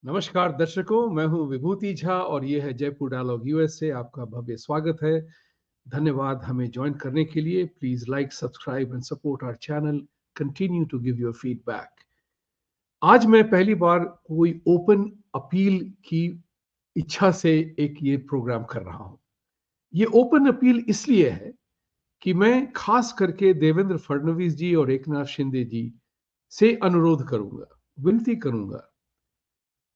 नमस्कार दर्शकों, मैं हूं विभूति झा और ये है जयपुर डायलॉग यूएस से आपका भव्य स्वागत है। धन्यवाद हमें ज्वाइन करने के लिए। Please like, subscribe and support our channel. Continue to give your feedback. आज मैं पहली बार कोई ओपन अपील की इच्छा से एक ये प्रोग्राम कर रहा हूं। ये ओपन अपील इसलिए है कि मैं खास करके देवेंद्र फडणवीस जी और एकनाथ शिंदे जी से अनुरोध करूंगा, विनती करूंगा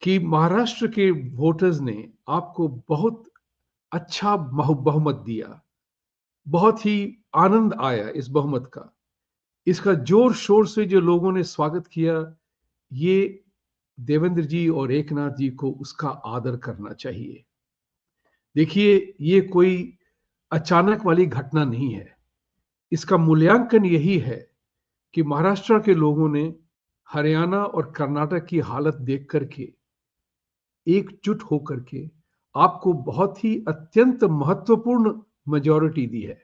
कि महाराष्ट्र के वोटर्स ने आपको बहुत अच्छा बहुमत दिया। बहुत ही आनंद आया इस बहुमत का। इसका जोर शोर से जो लोगों ने स्वागत किया, ये देवेंद्र जी और एकनाथ जी को उसका आदर करना चाहिए। देखिए, ये कोई अचानक वाली घटना नहीं है। इसका मूल्यांकन यही है कि महाराष्ट्र के लोगों ने हरियाणा और कर्नाटक की हालत देख करके एकजुट होकर के आपको बहुत ही अत्यंत महत्वपूर्ण मेजॉरिटी दी है।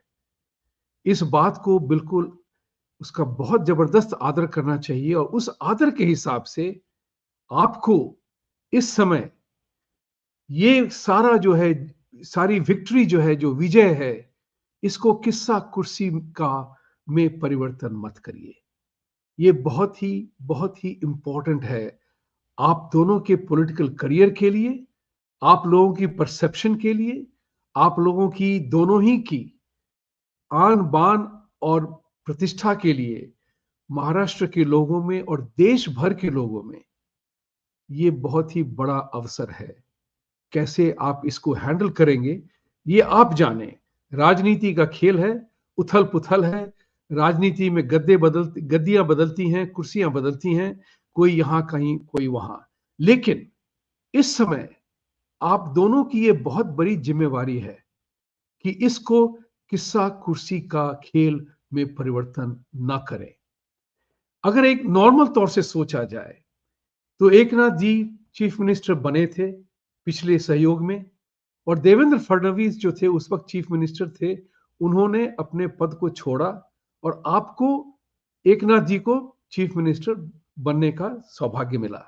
इस बात को बिल्कुल उसका बहुत जबरदस्त आदर करना चाहिए और उस आदर के हिसाब से आपको इस समय ये सारा जो है, सारी विक्ट्री जो है, जो विजय है, इसको किस्सा कुर्सी का में परिवर्तन मत करिए। ये बहुत ही इंपॉर्टेंट है आप दोनों के पॉलिटिकल करियर के लिए, आप लोगों की परसेप्शन के लिए, आप लोगों की दोनों ही की आन बान और प्रतिष्ठा के लिए। महाराष्ट्र के लोगों में और देश भर के लोगों में ये बहुत ही बड़ा अवसर है। कैसे आप इसको हैंडल करेंगे ये आप जाने। राजनीति का खेल है, उथल पुथल है। राजनीति में गद्दियां बदलती हैं, कुर्सियां बदलती हैं, कोई यहां कहीं कोई वहां। लेकिन इस समय आप दोनों की ये बहुत बड़ी जिम्मेवारी है कि इसको किस्सा कुर्सी का खेल में परिवर्तन ना करें। अगर एक नॉर्मल तौर से सोचा जाए तो एकनाथ जी चीफ मिनिस्टर बने थे पिछले सहयोग में, और देवेंद्र फडणवीस जो थे उस वक्त चीफ मिनिस्टर थे, उन्होंने अपने पद को छोड़ा और आपको, एकनाथ जी को चीफ मिनिस्टर बनने का सौभाग्य मिला।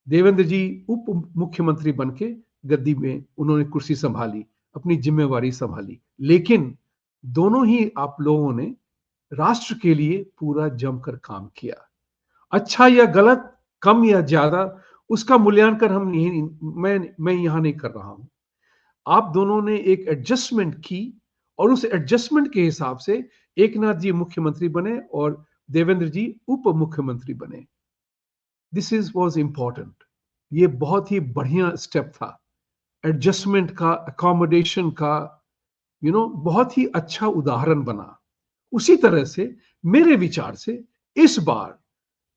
देवेंद्र जी उप मुख्यमंत्री बन के गद्दी में उन्होंने कुर्सी संभाली, अपनी जिम्मेवारी संभाली। लेकिन दोनों ही आप लोगों ने राष्ट्र के लिए पूरा जमकर काम किया। अच्छा या गलत, कम या ज्यादा, उसका मूल्यांकन हम नहीं, मैं यहां नहीं कर रहा हूं। आप दोनों ने एक एडजस्टमेंट की और उस एडजस्टमेंट के हिसाब से एकनाथ जी मुख्यमंत्री बने और देवेंद्र जी उप मुख्यमंत्री बने। This is was important. ये बहुत ही बढ़िया स्टेप था एडजस्टमेंट का, अकोमोडेशन का। बहुत ही अच्छा उदाहरण बना। उसी तरह से मेरे विचार से इस बार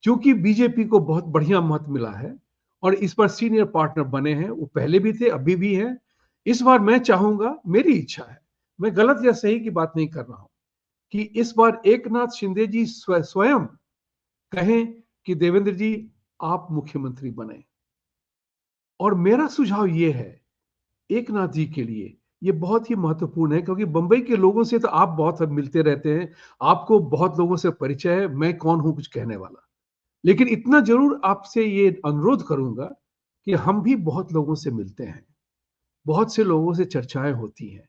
क्योंकि बीजेपी को बहुत बढ़िया मत मिला है और इस बार सीनियर पार्टनर बने हैं, वो पहले भी थे अभी भी हैं। इस बार मैं चाहूंगा, मेरी इच्छा है, मैं गलत या सही की बात नहीं कर रहा हूं, कि इस बार एकनाथ शिंदे जी स्वयं कहें कि देवेंद्र जी आप मुख्यमंत्री बने। और मेरा सुझाव ये है एकनाथ जी के लिए, ये बहुत ही महत्वपूर्ण है क्योंकि बंबई के लोगों से तो आप बहुत मिलते रहते हैं, आपको बहुत लोगों से परिचय है, मैं कौन हूं कुछ कहने वाला। लेकिन इतना जरूर आपसे ये अनुरोध करूंगा कि हम भी बहुत लोगों से मिलते हैं, बहुत से लोगों से चर्चाएं होती हैं।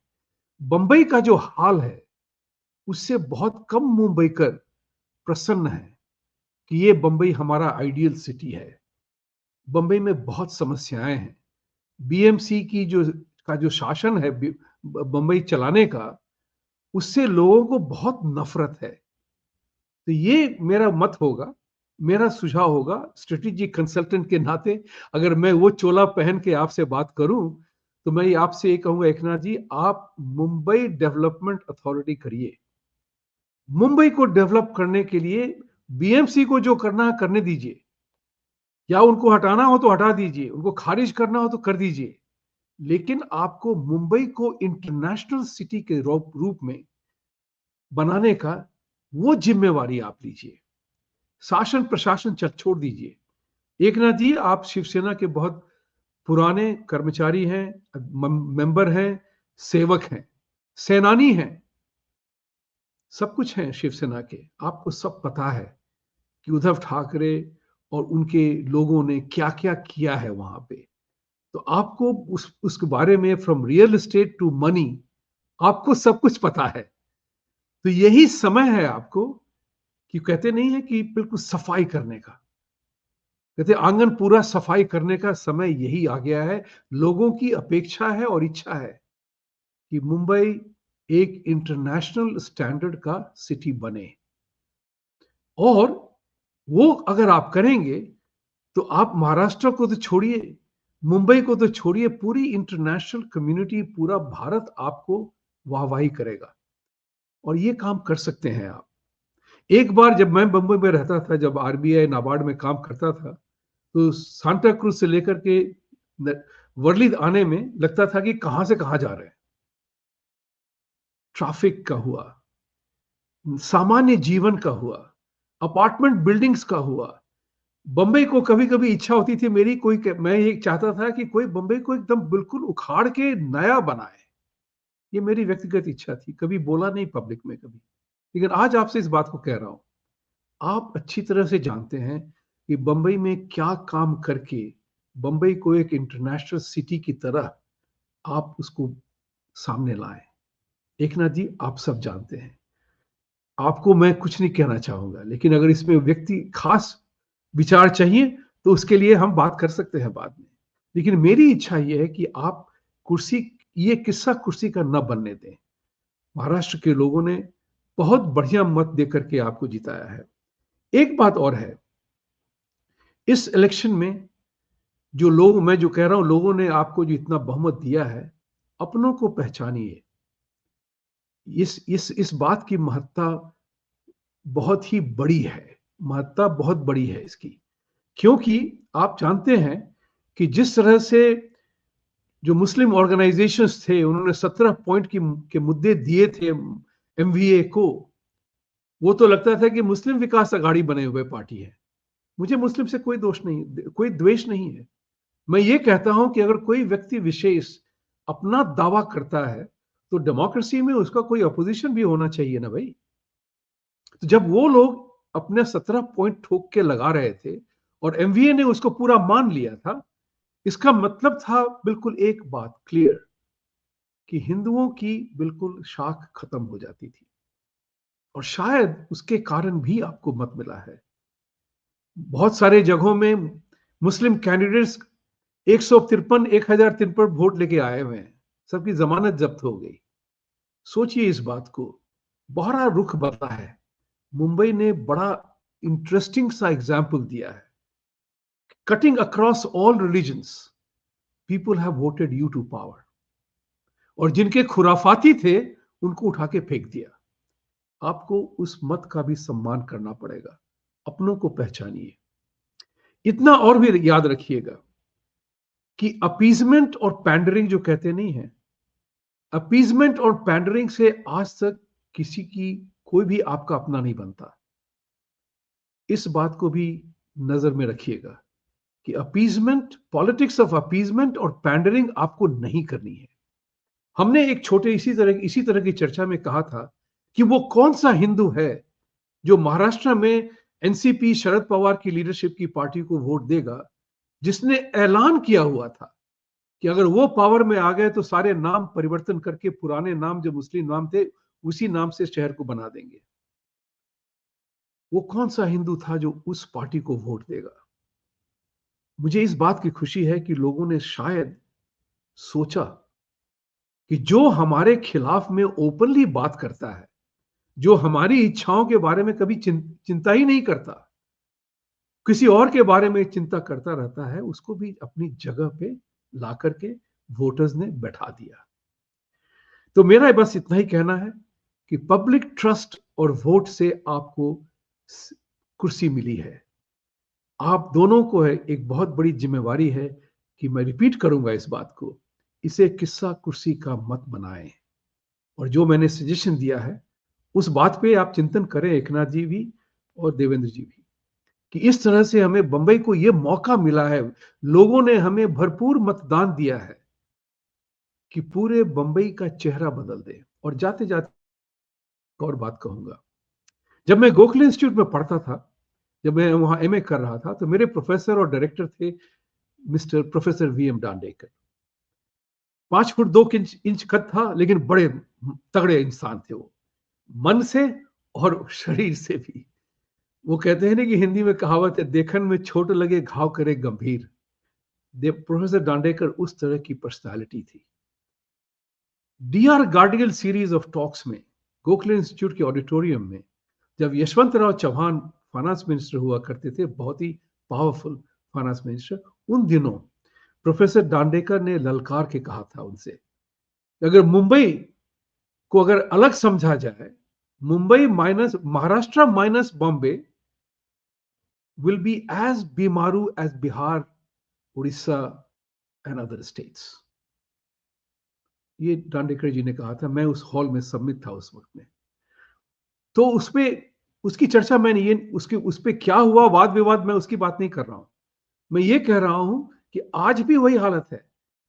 बंबई का जो हाल है उससे बहुत कम मुंबईकर प्रसन्न है कि ये बंबई हमारा आइडियल सिटी है। बंबई में बहुत समस्याएं हैं। बीएमसी की जो शासन है बंबई चलाने का, उससे लोगों को बहुत नफरत है। तो ये मेरा मत होगा, मेरा सुझाव होगा स्ट्रेटेजिक कंसल्टेंट के नाते। अगर मैं वो चोला पहन के आपसे बात करूं तो मैं आपसे ये कहूंगा, एकनाथ जी आप मुंबई डेवलपमेंट अथॉरिटी करिए। मुंबई को डेवलप करने के लिए बीएमसी को जो करना है करने दीजिए, या उनको हटाना हो तो हटा दीजिए, उनको खारिज करना हो तो कर दीजिए। लेकिन आपको मुंबई को इंटरनेशनल सिटी के रूप में बनाने का वो जिम्मेवारी आप लीजिए। शासन प्रशासन छोड़ दीजिए। एकनाथ जी आप शिवसेना के बहुत पुराने कर्मचारी हैं, मेंबर हैं, सेवक हैं, सेनानी हैं, सब कुछ हैं शिवसेना के। आपको सब पता है कि उद्धव ठाकरे और उनके लोगों ने क्या क्या किया है वहां पे। तो आपको उसके बारे में from real estate to money आपको सब कुछ पता है। तो यही समय है आपको कि कहते नहीं है कि बिल्कुल सफाई करने का, कहते आंगन पूरा सफाई करने का समय यही आ गया है। लोगों की अपेक्षा है और इच्छा है कि मुंबई एक इंटरनेशनल स्टैंडर्ड का सिटी बने। और वो अगर आप करेंगे तो आप महाराष्ट्र को तो छोड़िए, मुंबई को तो छोड़िए, पूरी इंटरनेशनल कम्युनिटी, पूरा भारत आपको वाहवाही करेगा। और ये काम कर सकते हैं आप। एक बार जब मैं बंबई में रहता था, जब आरबीआई नाबार्ड में काम करता था, तो सांता क्रूज से लेकर के वर्ली आने में लगता था कि कहां से कहां जा रहे हैं। ट्रैफिक का हुआ, सामान्य जीवन का हुआ, अपार्टमेंट बिल्डिंग्स का हुआ। बंबई को कभी कभी इच्छा होती थी मेरी, मैं ये चाहता था कि कोई बंबई को एकदम बिल्कुल उखाड़ के नया बनाए। ये मेरी व्यक्तिगत इच्छा थी, कभी बोला नहीं पब्लिक में कभी, लेकिन आज आपसे इस बात को कह रहा हूं। आप अच्छी तरह से जानते हैं कि बंबई में क्या काम करके बंबई को एक इंटरनेशनल सिटी की तरह आप उसको सामने लाए। एकनाथ जी, आप सब जानते हैं। आपको मैं कुछ नहीं कहना चाहूंगा, लेकिन अगर इसमें व्यक्ति खास विचार चाहिए तो उसके लिए हम बात कर सकते हैं बाद में। लेकिन मेरी इच्छा यह है कि आप कुर्सी, ये किस्सा कुर्सी का न बनने दें। महाराष्ट्र के लोगों ने बहुत बढ़िया मत देकर के आपको जिताया है। एक बात और है, इस इलेक्शन में जो लोग, मैं जो कह रहा हूं, लोगों ने आपको जो इतना बहुमत दिया है, अपनों को पहचानिए। इस बात की महत्ता बहुत ही बड़ी है, महत्ता बहुत बड़ी है इसकी। क्योंकि आप जानते हैं कि जिस तरह से जो मुस्लिम ऑर्गेनाइजेशंस थे, उन्होंने 17 पॉइंट के मुद्दे दिए थे एमवीए को, वो तो लगता था कि मुस्लिम विकास अघाड़ी बने हुए पार्टी है। मुझे मुस्लिम से कोई दोष नहीं, कोई द्वेष नहीं है। मैं ये कहता हूं कि अगर कोई व्यक्ति विशेष अपना दावा करता है तो डेमोक्रेसी में उसका कोई अपोजिशन भी होना चाहिए ना भाई। तो जब वो लोग अपने 17 पॉइंट ठोक के लगा रहे थे और एमवीए ने उसको पूरा मान लिया था, इसका मतलब था बिल्कुल एक बात क्लियर, कि हिंदुओं की बिल्कुल शाख खत्म हो जाती थी। और शायद उसके कारण भी आपको मत मिला है। बहुत सारे जगहों में मुस्लिम कैंडिडेट्स 1053 वोट लेके आए हुए हैं, सबकी जमानत जब्त हो गई। सोचिए इस बात को, बड़ा रुख बदला है। मुंबई ने बड़ा इंटरेस्टिंग सा एग्जाम्पल दिया है। Cutting across all religions, people have voted you to power. और जिनके खुराफाती थे उनको उठा के फेंक दिया। आपको उस मत का भी सम्मान करना पड़ेगा। अपनों को पहचानिए। इतना और भी याद रखिएगा कि अपीजमेंट और पैंडरिंग जो कहते नहीं है, अपीजमेंट और पैंडरिंग से आज तक किसी की, कोई भी आपका अपना नहीं बनता। इस बात को भी नजर में रखिएगा कि अपीजमेंट, पॉलिटिक्स ऑफ अपीजमेंट और पैंडरिंग आपको नहीं करनी है। हमने एक छोटे इसी तरह की चर्चा में कहा था कि वो कौन सा हिंदू है जो महाराष्ट्र में एनसीपी, शरद पवार की लीडरशिप की पार्टी को वोट देगा, जिसने ऐलान किया हुआ था कि अगर वो पावर में आ गए तो सारे नाम परिवर्तन करके पुराने नाम जो मुस्लिम नाम थे उसी नाम से शहर को बना देंगे। वो कौन सा हिंदू था जो उस पार्टी को वोट देगा? मुझे इस बात की खुशी है कि लोगों ने शायद सोचा कि जो हमारे खिलाफ में ओपनली बात करता है, जो हमारी इच्छाओं के बारे में कभी चिंता ही नहीं करता, किसी और के बारे में चिंता करता रहता है, उसको भी अपनी जगह पे ला करके वोटर्स ने बैठा दिया। तो मेरा बस इतना ही कहना है कि पब्लिक ट्रस्ट और वोट से आपको कुर्सी मिली है। आप दोनों को है एक बहुत बड़ी जिम्मेवारी है कि मैं रिपीट करूंगा इस बात को, इसे किस्सा कुर्सी का मत बनाएं। और जो मैंने सजेशन दिया है उस बात पे आप चिंतन करें, एकनाथ जी भी और देवेंद्र जी भी, कि इस तरह से हमें बंबई को यह मौका मिला है, लोगों ने हमें भरपूर मतदान दिया है कि पूरे बंबई का चेहरा बदल दे। और जाते जाते और बात कहूंगा, जब मैं गोखले इंस्टीट्यूट में पढ़ता था जब मैं वहाँ एमए कर रहा था तो मेरे प्रोफेसर और डायरेक्टर थे mister professor VM Dandekar. 5 foot 2 inch कद था, लेकिन बड़े तगड़े इंसान थे वो, मन से और शरीर से भी। वो कहते हैं ना कि हिंदी में कहावत है, देखन में छोट लगे घाव करे गंभीर। प्रोफेसर दांडेकर उस तरह की पर्सनालिटी थी। डीआर गार्डियल सीरीज ऑफ टॉक्स में गोखले इंस्टीट्यूट के ऑडिटोरियम में जब यशवंतराव चौहान फाइनेंस मिनिस्टर हुआ करते थे, बहुत ही पावरफुल फाइनेंस मिनिस्टर, उन दिनों प्रोफेसर दांडेकर ने ललकार के कहा था उनसे, अगर मुंबई को अगर अलग समझा जाए, Mumbai minus Maharashtra minus Bombay will be as BIMARU as Bihar, Orissa and other states. ये दांडेकर जी ने कहा था, मैं उस हॉल में सम्मिलित था उस वक्त में। तो उसपे उसकी चर्चा मैंने ये उसके उस पे क्या हुआ वाद विवाद, मैं उसकी बात नहीं कर रहा हूं। मैं ये कह रहा हूं कि आज भी वही हालत है।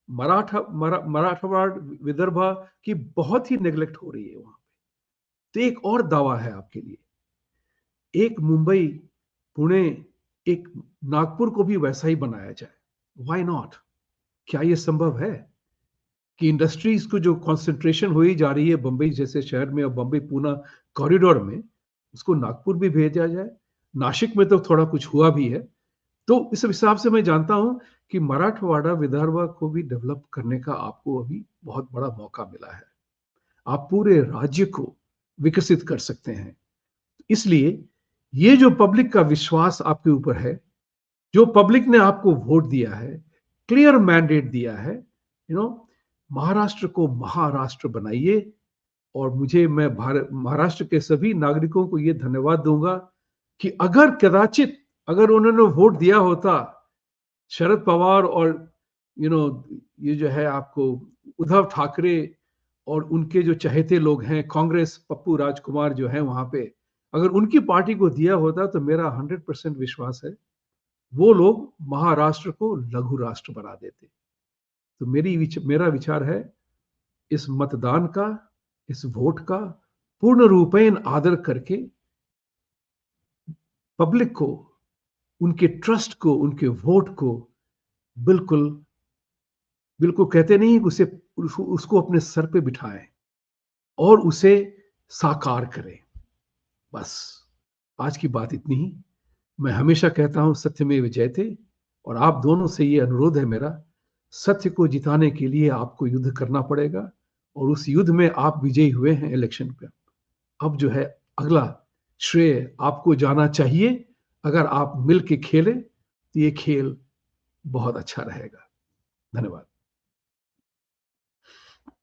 मराठवाड़ विदर्भा की बहुत ही नेग्लेक्ट हो रही है वहां पे। तो एक और दावा है आपके लिए, एक मुंबई, पुणे, एक नागपुर को भी वैसा ही बनाया जाए। Why not? क्या ये संभव है कि इंडस्ट्रीज को जो कंसंट्रेशन हुई जा रही है बंबई जैसे शहर में और बंबई पूना कॉरिडोर में, उसको नागपुर भी भेजा जाए? नासिक में तो थोड़ा कुछ हुआ भी है। तो इस हिसाब से मैं जानता हूं कि मराठवाड़ा विदर्भ को भी डेवलप करने का आपको अभी बहुत बड़ा मौका मिला है। आप पूरे राज्य को विकसित कर सकते हैं। इसलिए ये जो पब्लिक का विश्वास आपके ऊपर है, जो पब्लिक ने आपको वोट दिया है, क्लियर मैंडेट दिया है, महाराष्ट्र को महाराष्ट्र बनाइए। और मैं भारत महाराष्ट्र के सभी नागरिकों को यह धन्यवाद दूंगा कि अगर कदाचित अगर उन्होंने वोट दिया होता शरद पवार और ये जो है आपको उद्धव ठाकरे और उनके जो चहेते लोग हैं कांग्रेस, पप्पू राजकुमार जो हैं वहां पे, अगर उनकी पार्टी को दिया होता तो मेरा 100% विश्वास है वो लोग महाराष्ट्र को लघु राष्ट्र बना देते। तो मेरा विचार है, इस मतदान का, इस वोट का पूर्ण रूपेण आदर करके पब्लिक को, उनके ट्रस्ट को, उनके वोट को बिल्कुल बिल्कुल कहते नहीं, उसे उसको अपने सर पे बिठाएं और उसे साकार करें। बस आज की बात इतनी ही। मैं हमेशा कहता हूं सत्यमेव जयते, और आप दोनों से ये अनुरोध है मेरा, सत्य को जिताने के लिए आपको युद्ध करना पड़ेगा, और उस युद्ध में आप विजयी हुए हैं इलेक्शन पे। अब जो है अगला श्रेय आपको जाना चाहिए। अगर आप मिल के खेलें तो ये खेल बहुत अच्छा रहेगा। धन्यवाद।